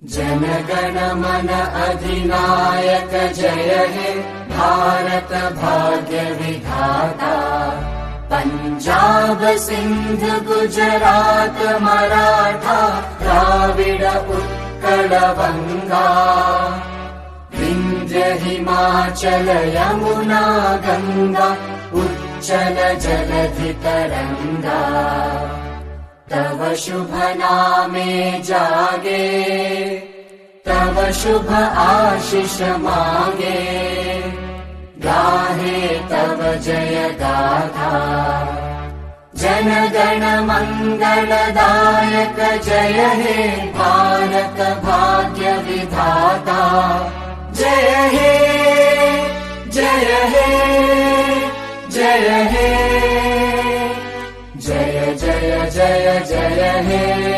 जनगण मन अधिनायक जय हे भारत भाग्य विधाता। पंजाब सिंध गुजरात मराठा द्राविड उत्कल बंगा। विंध्य हिमाचल यमुना गंगा उच्चल जलधि तरंगा। तव शुभ नामे जागे तव शुभ आशीष मांगे। गाहे तव जय गाथा जन गण मंगलदायक जय हे भारत भाग्य विधाता। जय हे जय हे जय हे जय जय जय जय हे।